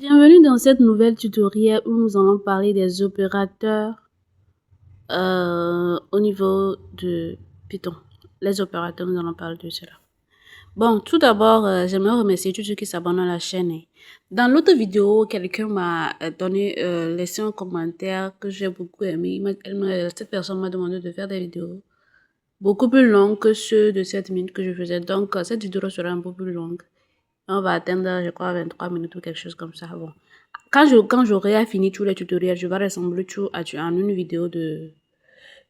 Bienvenue dans cette nouvelle tutoriel où nous allons parler des opérateurs au niveau de Python. Les opérateurs, nous allons parler de cela. Bon, tout d'abord, j'aimerais remercier tous ceux qui s'abonnent à la chaîne. Dans l'autre vidéo, quelqu'un m'a laissé un commentaire que j'ai beaucoup aimé. Cette personne m'a demandé de faire des vidéos beaucoup plus longues que ceux de 7 minutes que je faisais. Donc, cette vidéo sera un peu plus longue. On va atteindre, je crois, 23 minutes ou quelque chose comme ça. Bon. Quand j'aurai fini tous les tutoriels, je vais rassembler tout en une vidéo de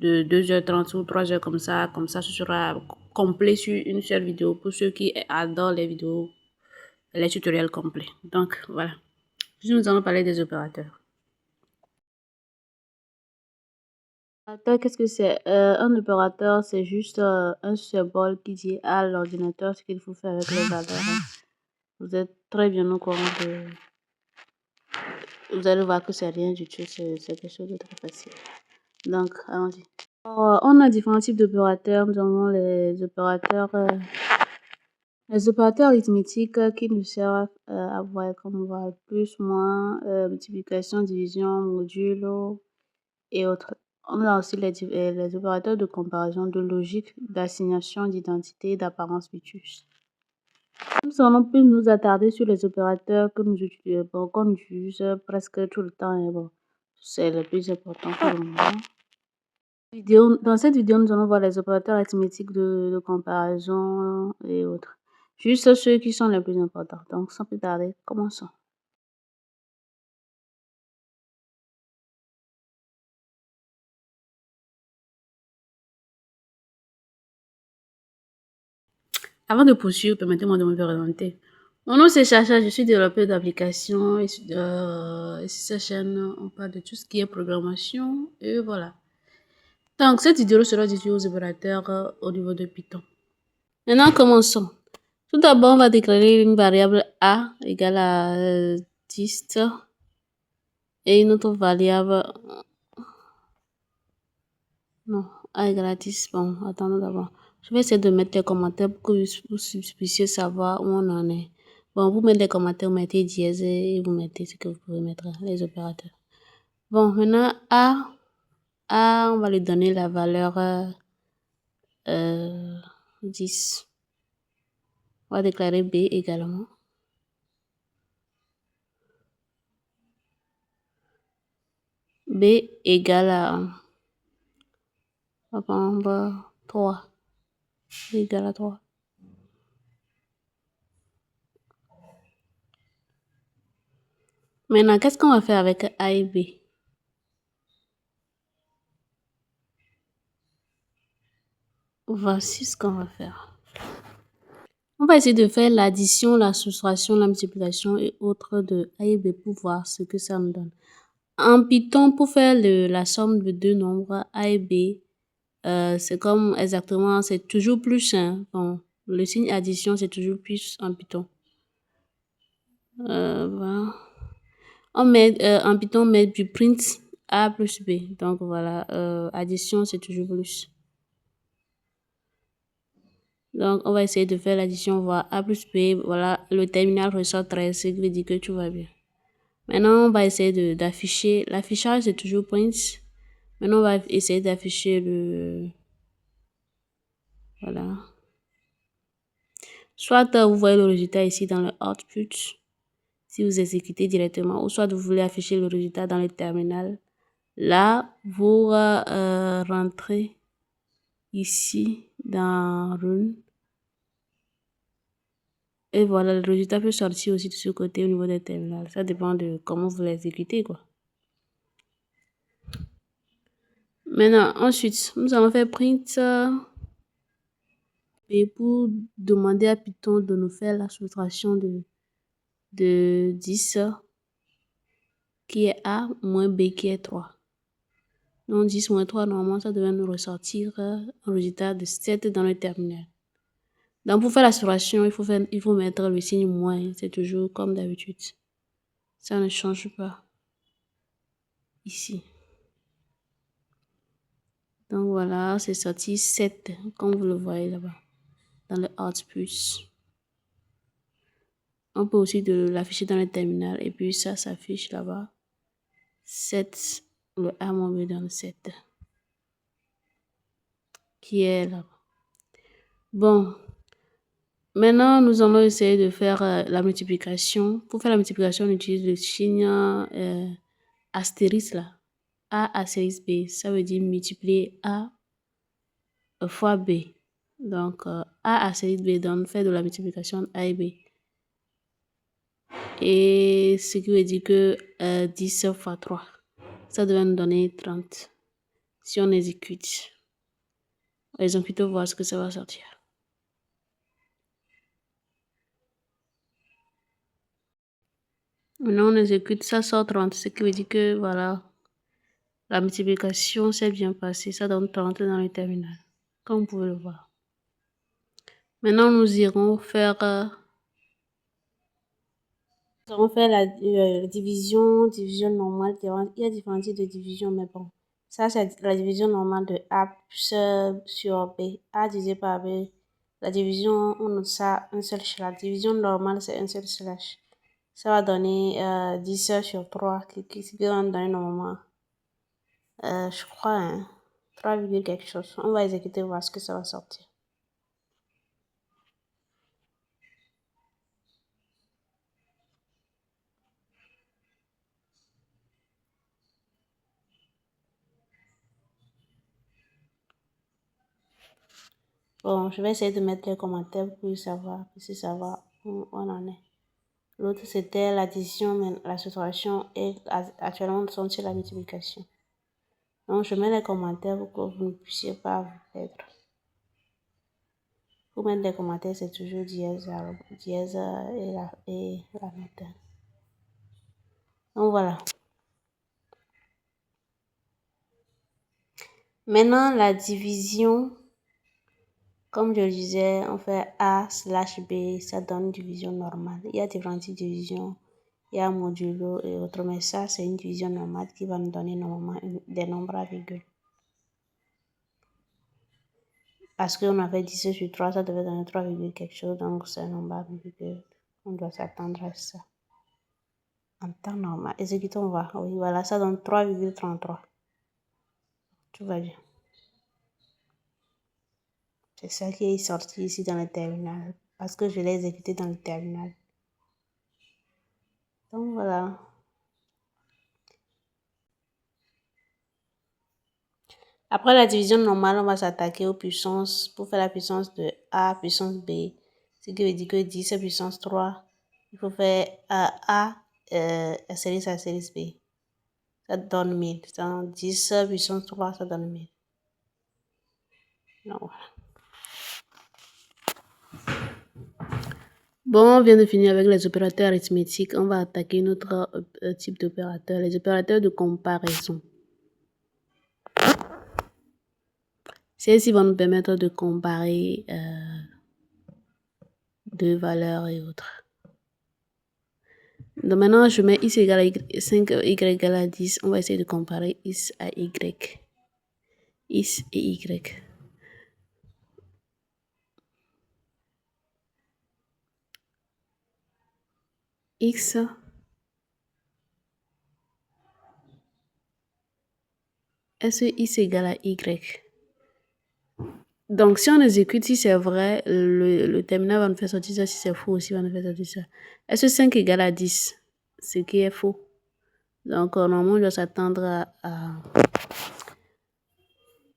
2h30 ou 3h comme ça. Comme ça, ce sera complet sur une seule vidéo pour ceux qui adorent les vidéos, les tutoriels complets. Donc, voilà. Nous allons parler des opérateurs. Qu'est-ce que c'est? Un opérateur, c'est juste un symbole qui dit à l'ordinateur ce qu'il faut faire avec les valeurs. Vous êtes très bien au courant de... Vous allez voir que c'est rien du tout, c'est quelque chose de très facile. Donc, allons-y. On a différents types d'opérateurs. Nous avons les opérateurs arithmétiques qui nous servent à voir comme voir plus, moins, multiplication, division, modulo et autres. On a aussi les opérateurs de comparaison, de logique, d'assignation, d'identité, d'apparence virtueuse. Nous allons plus nous attarder sur les opérateurs que nous utilisons, qu'on utilise presque tout le temps. Et bon, c'est le plus important pour le moment. Dans cette vidéo, nous allons voir les opérateurs arithmétiques de comparaison et autres. Juste ceux qui sont les plus importants. Donc, sans plus tarder, commençons. Avant de poursuivre, permettez-moi de me présenter. Mon nom c'est Chacha, je suis développeur d'applications et sur cette chaîne, on parle de tout ce qui est programmation et voilà. Donc, cette vidéo sera dédiée aux opérateurs au niveau de Python. Maintenant, commençons. Tout d'abord, on va déclarer une variable a égale à 10 et une autre variable... Non, a égale à 10. Bon, attendons d'abord. Je vais essayer de mettre les commentaires pour que vous puissiez savoir où on en est. Bon, vous mettez les commentaires, vous mettez dièse et vous mettez ce que vous pouvez mettre, les opérateurs. Bon, maintenant, on va lui donner la valeur 10. On va déclarer B également. B égale à... On va prendre 3. B égale à 3. Maintenant, qu'est-ce qu'on va faire avec A et B? Voici ce qu'on va faire. On va essayer de faire l'addition, la soustraction, la multiplication et autres de A et B pour voir ce que ça nous donne. En Python, pour faire la somme de deux nombres A et B, c'est comme exactement, c'est toujours plus. Bon, le signe addition, c'est toujours plus en Python. Voilà. En Python, on met du print A plus B. Donc voilà, addition, c'est toujours plus. Donc, on va essayer de faire l'addition, voir A plus B. Voilà, le terminal ressort 13, ce qui veut dire que tout va bien. Maintenant, on va essayer d'afficher. L'affichage, c'est toujours print. Maintenant, on va essayer d'afficher le... Voilà. Soit vous voyez le résultat ici dans le output, si vous exécutez directement, ou soit vous voulez afficher le résultat dans le terminal. Là, vous rentrez ici dans Run. Et voilà, le résultat peut sortir aussi de ce côté au niveau des terminals. Ça dépend de comment vous l'exécutez, quoi. Maintenant, ensuite, nous allons faire print et pour demander à Python de nous faire la soustraction de 10 qui est A moins B qui est 3. Donc 10 moins 3, normalement, ça devrait nous ressortir un résultat de 7 dans le terminal. Donc pour faire la soustraction, il faut mettre le signe moins. C'est toujours comme d'habitude. Ça ne change pas. Ici. Donc voilà, c'est sorti 7, comme vous le voyez là-bas, dans le output. On peut aussi l'afficher dans le terminal et puis ça s'affiche là-bas. 7, le A moins B donne 7 qui est là. Bon, maintenant nous allons essayer de faire la multiplication. Pour faire la multiplication, on utilise le signe astérisque là. A astérisque B, ça veut dire multiplier A fois B. Donc A astérisque B donne faire de la multiplication A et B. Et ce qui veut dire que 10 fois 3, ça devrait nous donner 30. Si on exécute, voir ce que ça va sortir. Maintenant, on exécute, ça sort 30, ce qui veut dire que voilà, la multiplication s'est bien passée. Ça donne 30 dans le terminal, comme vous pouvez le voir. Maintenant, nous irons faire la division normale. Il y a différents types de division, mais bon. Ça, c'est la division normale de A sur B. A divisé par B. La division, on note ça un seul slash. La division normale, c'est un seul slash. Ça va donner 10 sur 3, qui va nous donner normalement, je crois, 3, quelque chose. On va exécuter, voir ce que ça va sortir. Bon, je vais essayer de mettre les commentaires pour savoir où on en est. L'autre, c'était l'addition, mais la soustraction, et actuellement, nous sommes sur la multiplication. Donc, je mets les commentaires pour que vous ne puissiez pas vous perdre. Pour mettre les commentaires, c'est toujours dièse et la note. Donc, voilà. Maintenant, la division, comme je le disais, on fait A slash B, ça donne division normale. Il y a différentes divisions. Il y a modulo et autres, mais ça, c'est une division normale qui va nous donner normalement des nombres à virgule. Parce qu'on avait 10 sur 3, ça devait donner 3, quelque chose, donc c'est un nombre à virgule. On doit s'attendre à ça. En temps normal, exécutons, voir. Oui, voilà, ça donne 3,33. Tout va bien. C'est ça qui est sorti ici dans le terminal, parce que je l'ai exécuté dans le terminal. Donc voilà. Après la division normale, on va s'attaquer aux puissances pour faire la puissance de A puissance B. Ce qui veut dire que 10 puissance 3, il faut faire A astérisque B. Ça donne 1000. Donc 10 puissance 3, ça donne 1000. Donc voilà. Bon, on vient de finir avec les opérateurs arithmétiques. On va attaquer notre type d'opérateur, les opérateurs de comparaison. Celles-ci vont nous permettre de comparer deux valeurs et autres. Donc maintenant, je mets x égale à 5, y égale à 10. On va essayer de comparer x à y. X et y. X est-ce que x égale à y? Donc, si on exécute, si c'est vrai, le terminal va nous faire sortir ça. Si c'est faux aussi, va nous faire sortir ça. Est-ce que 5 égale à 10? Ce qui est faux. Donc, normalement, on doit s'attendre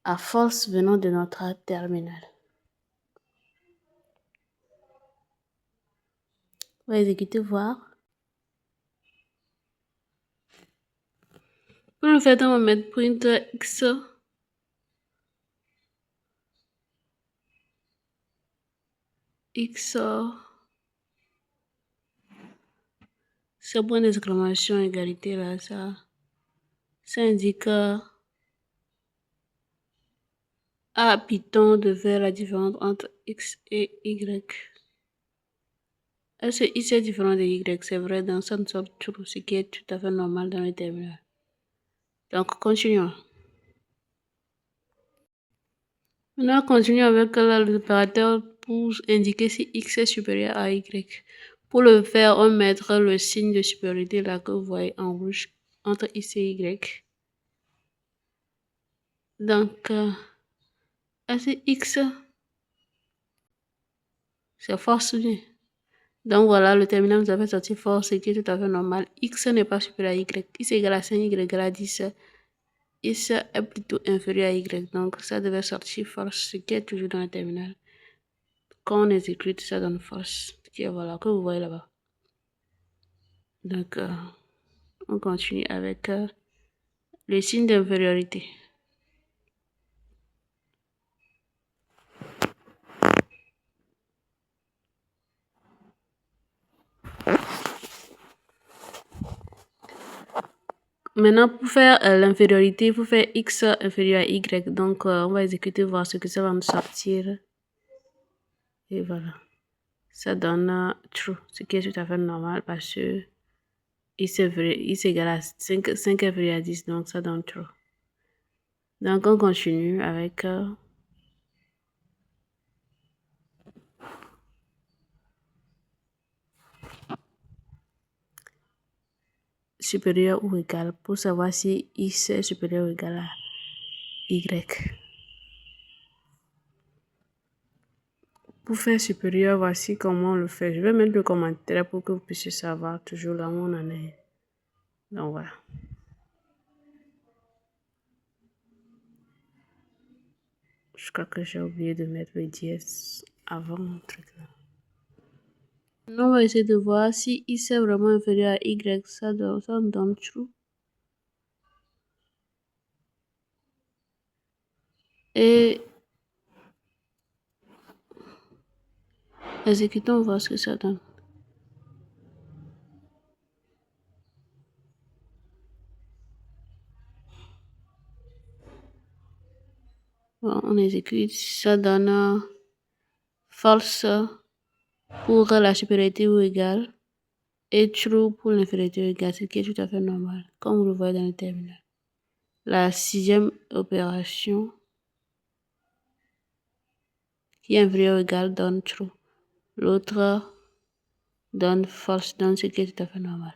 à false venant de notre terminal. On va exécuter, voir. Pour le faire, on va mettre print x. X. Ce point d'exclamation égalité là, ça indique à Python de faire la différence entre x et y. Est-ce que x est différent de y? C'est vrai, dans cette sorte, ce qui est tout à fait normal dans le terminal. Donc, continuons. Maintenant, continuons avec l'opérateur pour indiquer si x est supérieur à y. Pour le faire, on mettra le signe de supériorité là que vous voyez en rouge entre X et Y. Donc, X, c'est force bien. Donc voilà, le terminal nous avait sorti force, ce qui est tout à fait normal. X n'est pas supérieur à Y. X égale à 5, Y égale à 10. X est plutôt inférieur à Y. Donc ça devait sortir force, ce qui est toujours dans le terminal. Quand on exécute, ça donne force. Ce qui est voilà, que vous voyez là-bas. Donc, on continue avec le signe d'infériorité. Maintenant, pour faire l'infériorité, il faut faire X inférieur à Y. Donc, on va exécuter, voir ce que ça va nous sortir. Et voilà. Ça donne true, ce qui est tout à fait normal parce que X égale à 5 inférieur à 10, donc ça donne true. Donc, on continue avec supérieur ou égal pour savoir si X est supérieur ou égal à Y. Pour faire supérieur, voici comment on le fait. Je vais mettre le commentaire pour que vous puissiez savoir toujours là où on en est. Donc voilà. Je crois que j'ai oublié de mettre le dièse avant mon truc là. On va essayer de voir si X est vraiment inférieur à Y. Ça me donne true. Et exécutons, voir ce que ça donne. Bon, on exécute, ça donne false pour la supériorité ou égale et true pour l'infériorité ou égale, ce qui est tout à fait normal, comme vous le voyez dans le terminal. La sixième opération qui est inférieure ou égale donne true. L'autre donne false, donc ce qui est tout à fait normal.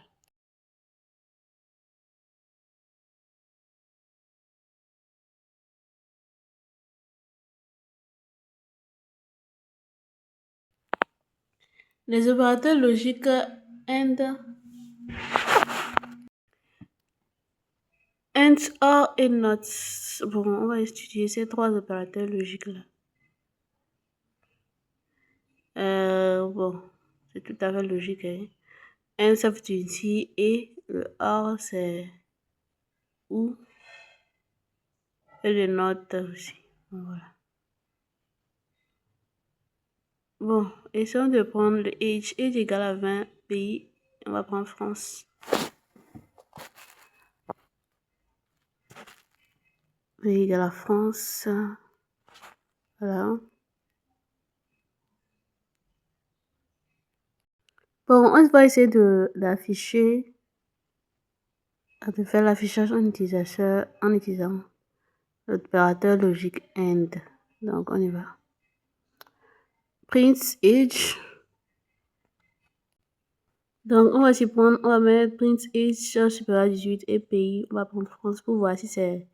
Les opérateurs logiques AND, OR et NOT. Bon, on va étudier ces trois opérateurs logiques-là. Bon, c'est tout à fait logique. Hein. AND, ça veut dire ici, et le OR, c'est ou, et le NOT aussi. Voilà. Bon, essayons de prendre le age. Age égale à 20 pays. On va prendre France. Pays égale à France. Voilà. Bon, on va essayer d'afficher, de faire l'affichage en utilisant l'opérateur logique AND. Donc, on y va. Print age. Donc, on va mettre print age supérieur à 18 et pays. On va prendre France pour voir si ce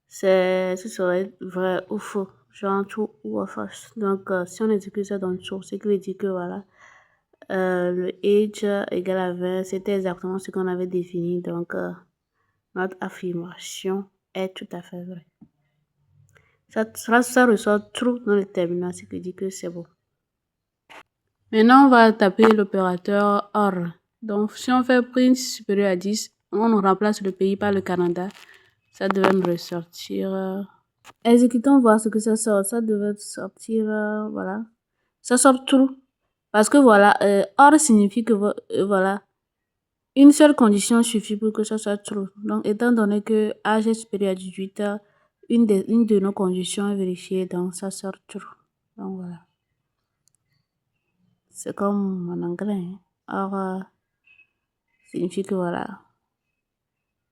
serait vrai ou faux, genre true ou false. Donc, si on exécute ça dans le true, ce qui veut dire que voilà, le age égale à 20, c'était exactement ce qu'on avait défini. Donc, notre affirmation est tout à fait vraie. Ça ressort true dans le terminal, ce qui dit que c'est bon. Maintenant, on va taper l'opérateur OR. Donc, si on fait print supérieur à 10, on remplace le pays par le Canada. Ça devrait me ressortir. Exécutons, voir ce que ça sort. Ça devait sortir, voilà. Ça sort true. Parce que voilà, OR signifie que voilà, une seule condition suffit pour que ça soit true. Donc, étant donné que âge est supérieur à 18, une de nos conditions est vérifiée, donc ça sort true. Donc, voilà. C'est comme en anglais. Hein. Or, signifie que voilà,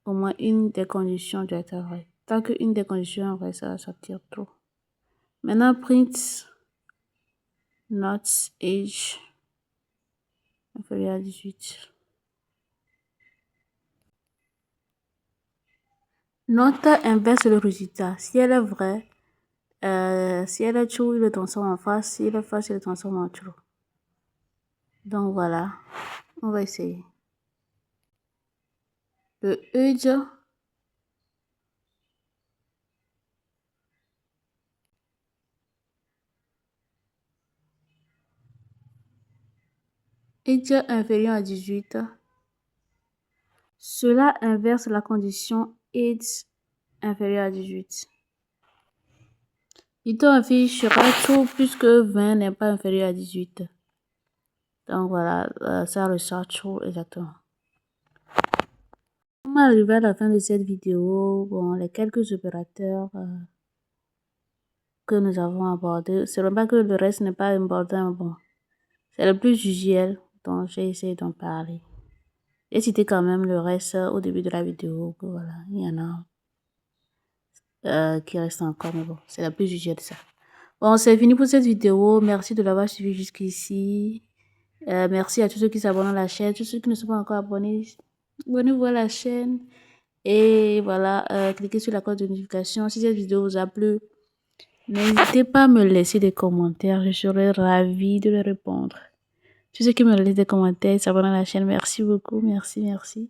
au moins une des conditions doit être vraie. Tant qu'une des conditions est vraie, ça va sortir true. Maintenant, print not age. inférieur à 18. Note inverse le résultat. Si elle est vraie, si elle est true, il le transforme en false. Si elle est false, il le transforme en true. Donc voilà, on va essayer. Le age inférieur à 18. Cela inverse la condition age inférieur à 18. Item affiche sera true puisque 20 n'est pas inférieur à 18. Donc voilà, ça ressort true exactement. On est arrivé à la fin de cette vidéo. Bon, les quelques opérateurs que nous avons abordés, c'est vrai pas que le reste n'est pas important, bon, c'est le plus usuel dont j'ai essayé d'en parler. J'ai cité quand même le reste au début de la vidéo, que voilà, il y en a qui restent encore, mais bon, c'est la plus usuelle ça. Bon, c'est fini pour cette vidéo. Merci de l'avoir suivi jusqu'ici. Merci à tous ceux qui s'abonnent à la chaîne, tous ceux qui ne sont pas encore abonnés, abonnez-vous à la chaîne. Et voilà, cliquez sur la cloche de notification. Si cette vidéo vous a plu, n'hésitez pas à me laisser des commentaires. Je serai ravie de les répondre. Tous ceux qui me laissent des commentaires, s'abonnent à la chaîne, merci beaucoup. Merci, merci.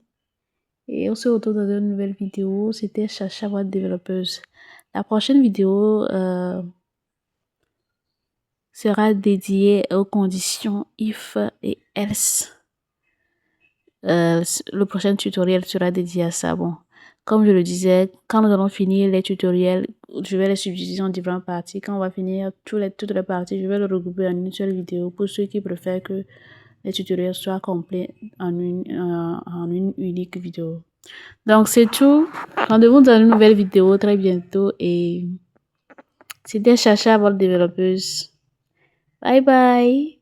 Et on se retrouve dans une nouvelle vidéo. C'était Chacha, votre développeuse. La prochaine vidéo sera dédiée aux conditions if et else. Le prochain tutoriel sera dédié à ça. Bon, comme je le disais, quand nous allons finir les tutoriels, je vais les subdiviser en différentes parties. Quand on va finir toutes les parties, je vais les regrouper en une seule vidéo pour ceux qui préfèrent que les tutoriels soient complets en une unique vidéo. Donc c'est tout. Rendez-vous dans une nouvelle vidéo très bientôt et c'était Chacha, votre développeuse. Bye bye.